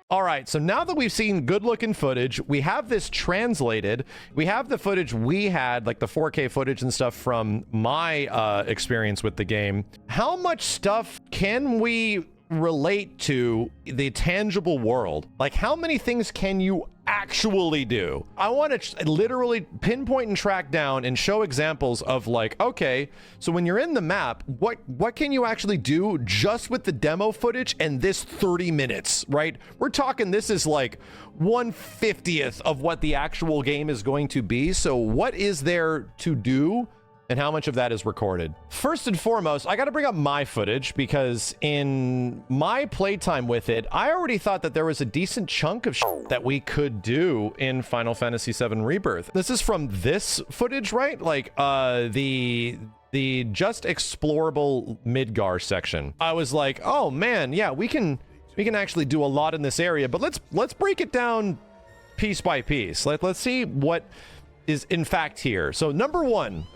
All right, so now that we've seen good looking footage, we have this translated, we have the footage we had, like the 4K footage and stuff from my experience with the game. How much stuff can we relate to the tangible world? Like, how many things can you actually do? I want to literally pinpoint and track down and show examples of, like, okay, so when you're in the map, what can you actually do just with the demo footage and this 30 minutes, right? We're talking, this is like 1/50th of what the actual game is going to be. So what is there to do? And how much of that is recorded? First and foremost, I got to bring up my footage because in my playtime with it, I already thought that there was a decent chunk of shit that we could do in Final Fantasy VII Rebirth. This is from this footage, right? Like the just explorable Midgar section. I was like, oh man, yeah, we can actually do a lot in this area, but let's break it down piece by piece. Let's see what is in fact here. So number one,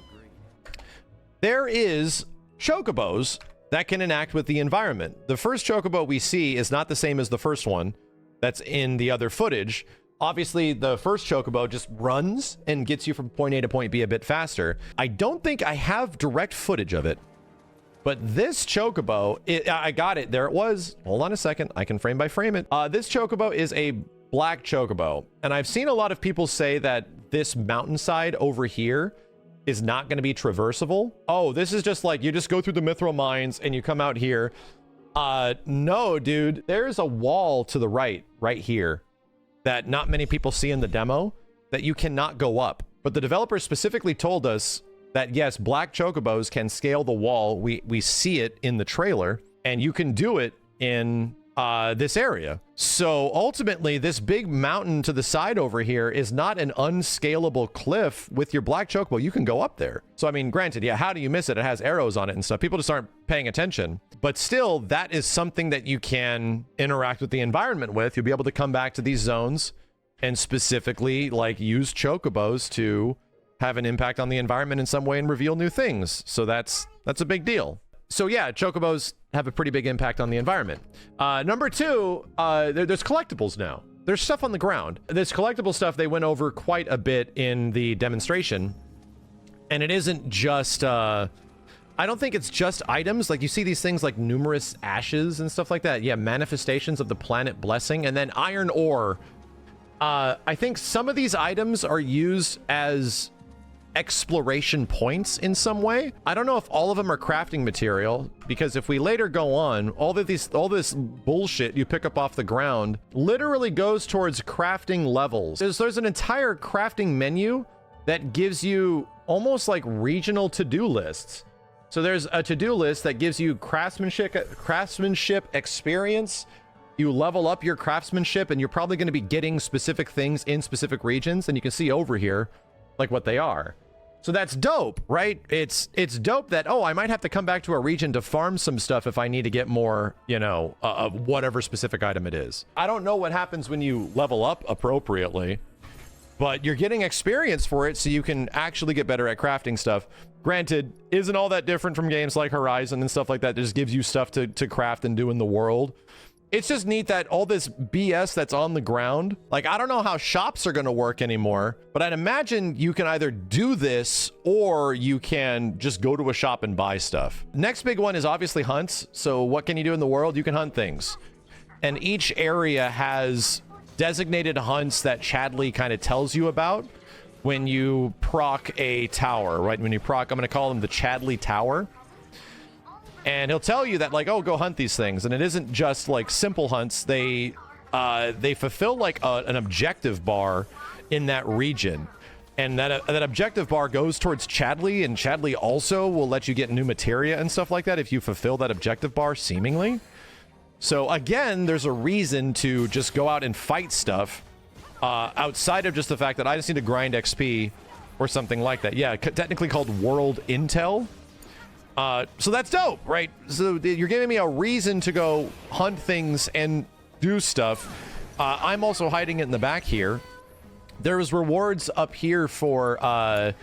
there is chocobos that can interact with the environment. The first chocobo we see is not the same as the first one that's in the other footage. Obviously, the first chocobo just runs and gets you from point A to point B a bit faster. I don't think I have direct footage of it, but this chocobo, I got it. There it was. Hold on a second. I can frame by frame it. This chocobo is a black chocobo, and I've seen a lot of people say that this mountainside over here is not going to be traversable. Oh, this is just like, you just go through the mithril mines and you come out here. No, dude, there's a wall to the right here that not many people see in the demo that you cannot go up. But the developers specifically told us that yes, black chocobos can scale the wall. We see it in the trailer, and you can do it in this area. So ultimately, this big mountain to the side over here is not an unscalable cliff. With your black chocobo, you can go up there. So I mean, granted, yeah, how do you miss it? It has arrows on it and stuff. People just aren't paying attention. But still, that is something that you can interact with the environment with. You'll be able to come back to these zones and specifically like use chocobos to have an impact on the environment in some way and reveal new things. So that's a big deal. So yeah, chocobos have a pretty big impact on the environment. Number two, there's collectibles now. There's stuff on the ground. This collectible stuff they went over quite a bit in the demonstration. And it isn't just, I don't think it's just items. Like you see these things like numerous ashes and stuff like that. Yeah, manifestations of the planet blessing. And then iron ore. I think some of these items are used as exploration points in some way. I don't know if all of them are crafting material, because if we later go on, all this bullshit you pick up off the ground literally goes towards crafting levels. There's an entire crafting menu that gives you almost like regional to-do lists. So there's a to-do list that gives you craftsmanship experience. You level up your craftsmanship and you're probably going to be getting specific things in specific regions, and you can see over here like what they are. So that's dope, right? It's dope that, oh, I might have to come back to a region to farm some stuff if I need to get more, you know, of whatever specific item it is. I don't know what happens when you level up appropriately, but you're getting experience for it so you can actually get better at crafting stuff. Granted, isn't all that different from games like Horizon and stuff like that. It just gives you stuff to craft and do in the world. It's just neat that all this BS that's on the ground, like, I don't know how shops are going to work anymore, but I'd imagine you can either do this or you can just go to a shop and buy stuff. Next big one is obviously hunts. So what can you do in the world? You can hunt things. And each area has designated hunts that Chadley kind of tells you about when you proc a tower, right? When you proc, I'm going to call them the Chadley Tower. And he'll tell you that, like, oh, go hunt these things. And it isn't just like simple hunts. They fulfill like an objective bar in that region. And that objective bar goes towards Chadley, and Chadley also will let you get new materia and stuff like that if you fulfill that objective bar, seemingly. So again, there's a reason to just go out and fight stuff outside of just the fact that I just need to grind XP or something like that. Yeah, technically called World Intel. So that's dope, right? So you're giving me a reason to go hunt things and do stuff. I'm also hiding it in the back here. There was rewards up here for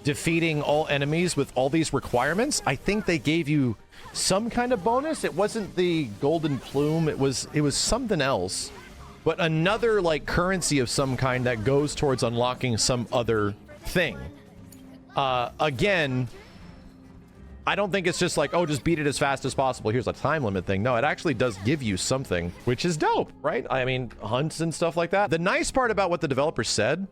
defeating all enemies with all these requirements. I think they gave you some kind of bonus. It wasn't the golden plume. It was something else, but another like currency of some kind that goes towards unlocking some other thing. Again, I don't think it's just like, oh, just beat it as fast as possible. Here's a time limit thing. No, it actually does give you something, which is dope, right? I mean, hunts and stuff like that. The nice part about what the developers said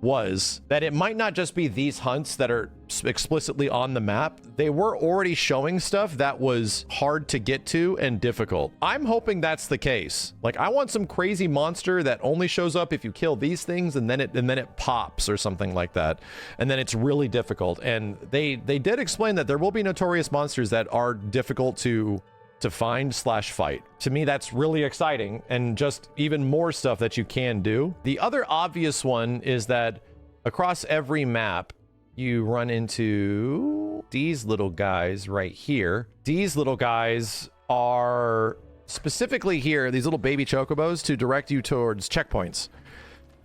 was that it might not just be these hunts that are explicitly on the map. They were already showing stuff that was hard to get to and difficult. I'm hoping that's the case. Like, I want some crazy monster that only shows up if you kill these things, and then it pops or something like that, and then it's really difficult. And they did explain that there will be notorious monsters that are difficult to find / fight. To me, that's really exciting, and just even more stuff that you can do. The other obvious one is that across every map, you run into these little guys right here. These little guys are specifically here, these little baby chocobos, to direct you towards checkpoints.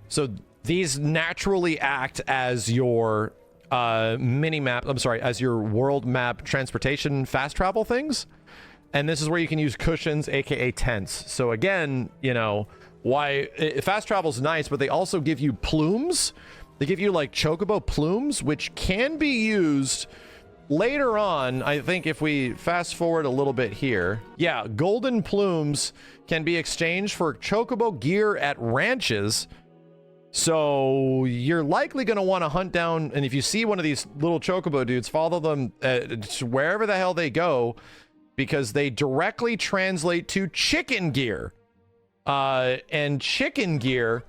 So these naturally act as your mini-map, as your world map transportation fast travel things. And this is where you can use cushions, aka tents. So again, you know, fast travel's nice, but they also give you plumes. They give you like chocobo plumes, which can be used later on. I think if we fast forward a little bit here, yeah, golden plumes can be exchanged for chocobo gear at ranches. So you're likely going to want to hunt down, and if you see one of these little chocobo dudes, follow them wherever the hell they go, because they directly translate to chicken gear. And chicken gear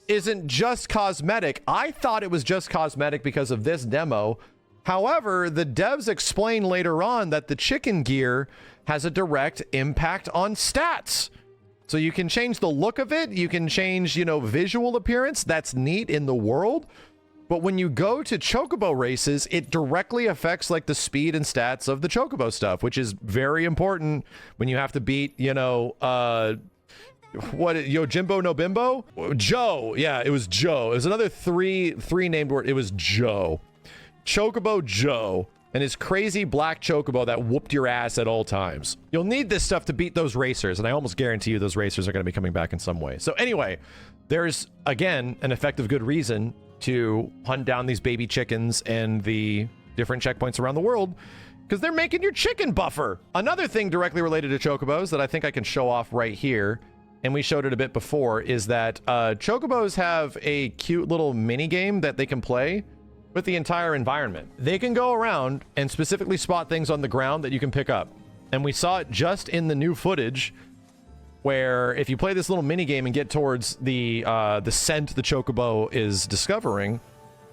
isn't just cosmetic. I thought it was just cosmetic because of this demo. However, the devs explain later on that the chicken gear has a direct impact on stats. So you can change the look of it. You can change, you know, visual appearance. That's neat in the world. But when you go to chocobo races, it directly affects like the speed and stats of the chocobo stuff, which is very important when you have to beat, you know, Jimbo no Bimbo? Joe. Yeah, it was Joe. It was another three named word. It was Joe. Chocobo Joe and his crazy black chocobo that whooped your ass at all times. You'll need this stuff to beat those racers, and I almost guarantee you those racers are going to be coming back in some way. So anyway, there's, again, an effective good reason to hunt down these baby chickens and the different checkpoints around the world, because they're making your chicken buffer. Another thing directly related to chocobos that I think I can show off right here, and we showed it a bit before, is that chocobos have a cute little mini game that they can play with the entire environment. They can go around and specifically spot things on the ground that you can pick up. And we saw it just in the new footage, where if you play this little mini game and get towards the scent the chocobo is discovering,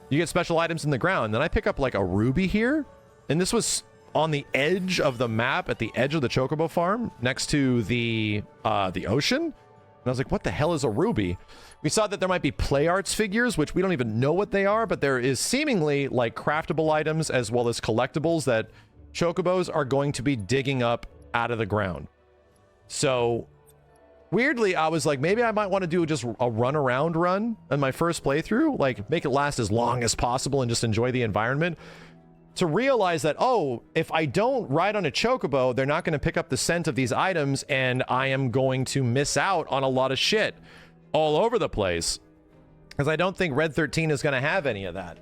you get special items in the ground. Then I pick up like a ruby here, and this was on the edge of the map, at the edge of the chocobo farm, next to the ocean. And I was like, what the hell is a ruby? We saw that there might be play arts figures, which we don't even know what they are, but there is seemingly like craftable items as well as collectibles that chocobos are going to be digging up out of the ground. So weirdly, I was like, maybe I might want to do just a run in my first playthrough, like make it last as long as possible and just enjoy the environment. To realize that, oh, if I don't ride on a chocobo, they're not going to pick up the scent of these items, and I am going to miss out on a lot of shit all over the place, because I don't think Red 13 is going to have any of that.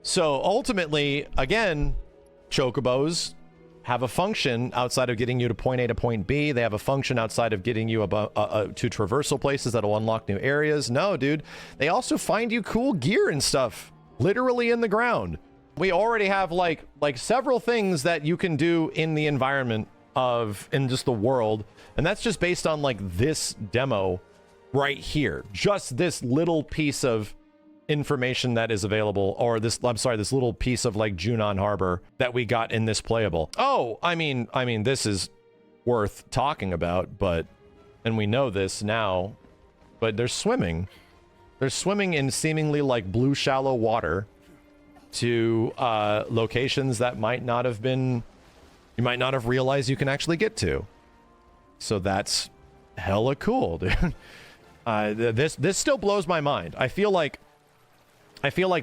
So ultimately, again, chocobos have a function outside of getting you to point A to point B. They have a function outside of getting you to traversal places that will unlock new areas. No, dude, they also find you cool gear and stuff literally in the ground. We already have like several things that you can do in the environment in just the world, and that's just based on like this demo right here. Just this little piece of information that is available, or this little piece of like Junon Harbor that we got in this playable. Oh, I mean this is worth talking about, and we know this now, but they're swimming in seemingly like blue shallow water to locations that you might not have realized you can actually get to. So that's hella cool, dude. This still blows my mind. I feel like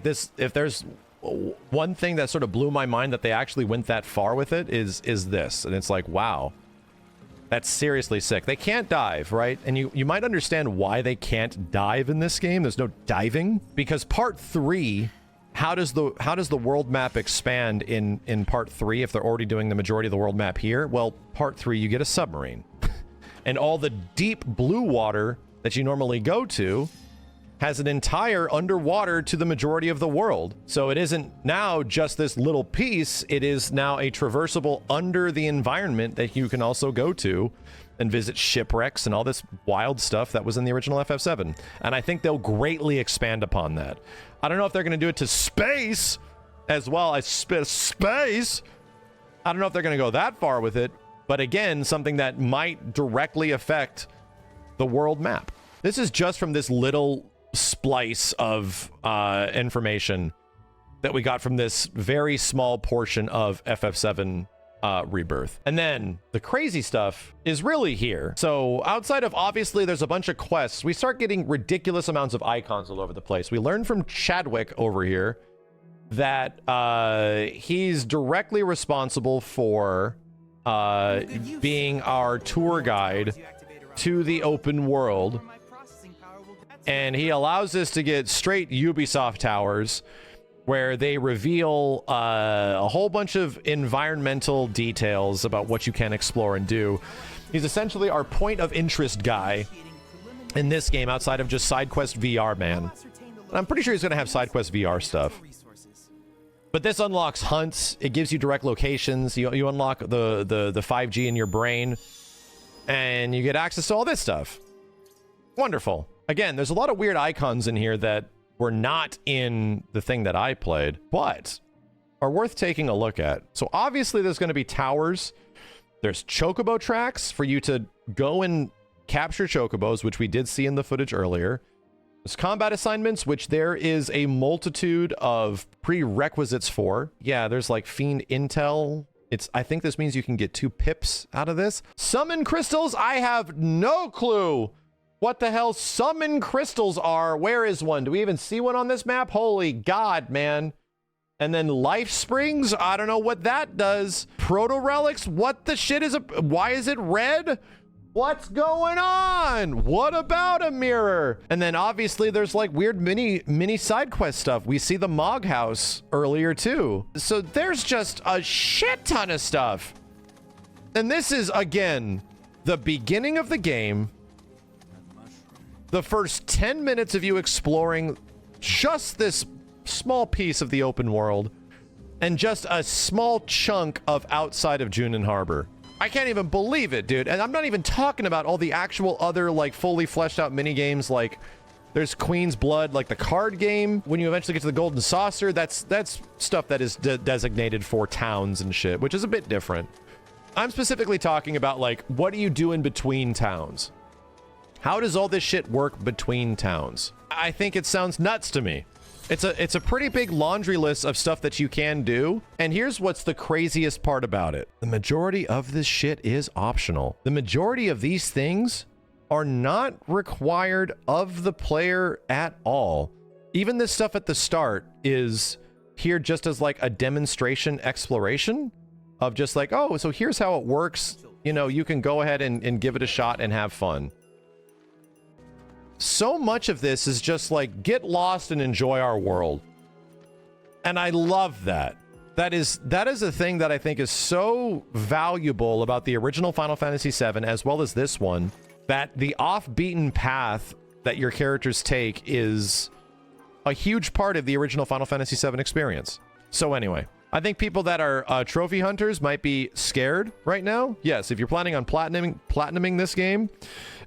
this, if there's one thing that sort of blew my mind that they actually went that far with it, is this. And it's like, wow, that's seriously sick. They can't dive, right? And you might understand why they can't dive in this game. There's no diving because part 3, how does the world map expand in part 3 if they're already doing the majority of the world map here? Well, part 3 you get a submarine. And all the deep blue water that you normally go to has an entire underwater to the majority of the world. So it isn't now just this little piece, it is now a traversable under the environment that you can also go to and visit shipwrecks and all this wild stuff that was in the original FF7. And I think they'll greatly expand upon that. I don't know if they're going to do it to space as well as space. I don't know if they're going to go that far with it, but again, something that might directly affect the world map. This is just from this little splice of information that we got from this very small portion of FF7 Rebirth. And then the crazy stuff is really here. So outside of, obviously, there's a bunch of quests, we start getting ridiculous amounts of icons all over the place. We learned from Chadwick over here that he's directly responsible for being our tour guide to the open world. And he allows us to get straight Ubisoft towers where they reveal a whole bunch of environmental details about what you can explore and do. He's essentially our point of interest guy in this game outside of just SideQuest VR, man. And I'm pretty sure he's going to have SideQuest VR stuff. But this unlocks hunts. It gives you direct locations. You unlock the 5G in your brain. And you get access to all this stuff. Wonderful. Again, there's a lot of weird icons in here that were not in the thing that I played, but are worth taking a look at. So obviously there's going to be towers. There's chocobo tracks for you to go and capture chocobos, which we did see in the footage earlier. There's combat assignments, which there is a multitude of prerequisites for. Yeah, there's like fiend intel. I think this means you can get 2 pips out of this. Summon crystals. I have no clue what the hell summon crystals are. Where is one? Do we even see one on this map? Holy God, man. And then life springs. I don't know what that does. Proto relics. What the shit is it? Why is it red? What's going on? What about a mirror? And then obviously there's like weird mini side quest stuff. We see the Mog House earlier too. So there's just a shit ton of stuff. And this is, again, the beginning of the game. The first 10 minutes of you exploring just this small piece of the open world and just a small chunk of outside of Junin Harbor. I can't even believe it, dude. And I'm not even talking about all the actual other like fully fleshed out mini games. Like there's Queen's Blood, like the card game. When you eventually get to the Golden Saucer, that's stuff that is designated for towns and shit, which is a bit different. I'm specifically talking about like, what do you do in between towns? How does all this shit work between towns? I think it sounds nuts to me. It's a pretty big laundry list of stuff that you can do. And here's what's the craziest part about it. The majority of this shit is optional. The majority of these things are not required of the player at all. Even this stuff at the start is here just as like a demonstration exploration of just like, oh, so here's how it works. You know, you can go ahead and give it a shot and have fun. So much of this is just like, get lost and enjoy our world. And I love that. That is a thing that I think is so valuable about the original Final Fantasy VII, as well as this one, that the off-beaten path that your characters take is a huge part of the original Final Fantasy VII experience. So anyway, I think people that are trophy hunters might be scared right now. Yes, if you're planning on platinuming this game,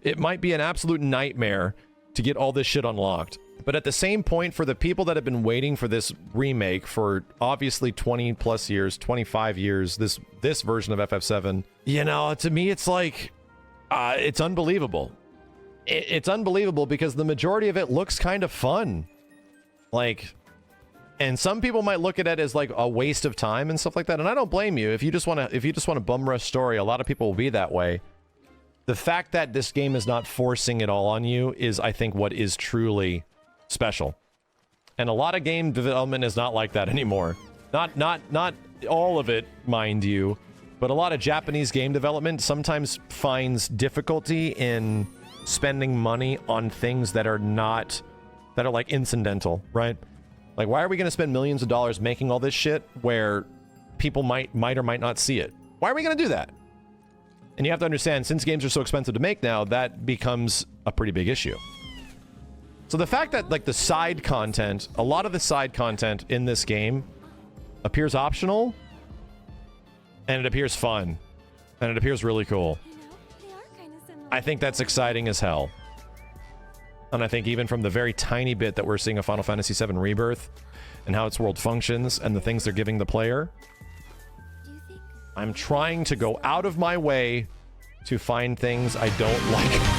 it might be an absolute nightmare to get all this shit unlocked. But at the same point, for the people that have been waiting for this remake for obviously 20 plus years, 25 years, this version of FF7, you know, to me, it's like, it's unbelievable. It's unbelievable because the majority of it looks kind of fun. Like, and some people might look at it as like a waste of time and stuff like that. And I don't blame you. If you just want to bum rush story, a lot of people will be that way. the fact that this game is not forcing it all on you is, I think, what is truly special. And a lot of game development is not like that anymore. Not all of it, mind you, but a lot of Japanese game development sometimes finds difficulty in spending money on things that are like incidental, right? Like, why are we going to spend millions of dollars making all this shit where people might or might not see it? Why are we going to do that? And you have to understand, since games are so expensive to make now, that becomes a pretty big issue. So the fact that, like, the side content, a lot of the side content in this game appears optional, and it appears fun, and it appears really cool. I think that's exciting as hell. And I think even from the very tiny bit that we're seeing of Final Fantasy VII Rebirth and how its world functions and the things they're giving the player, I'm trying to go out of my way to find things I don't like.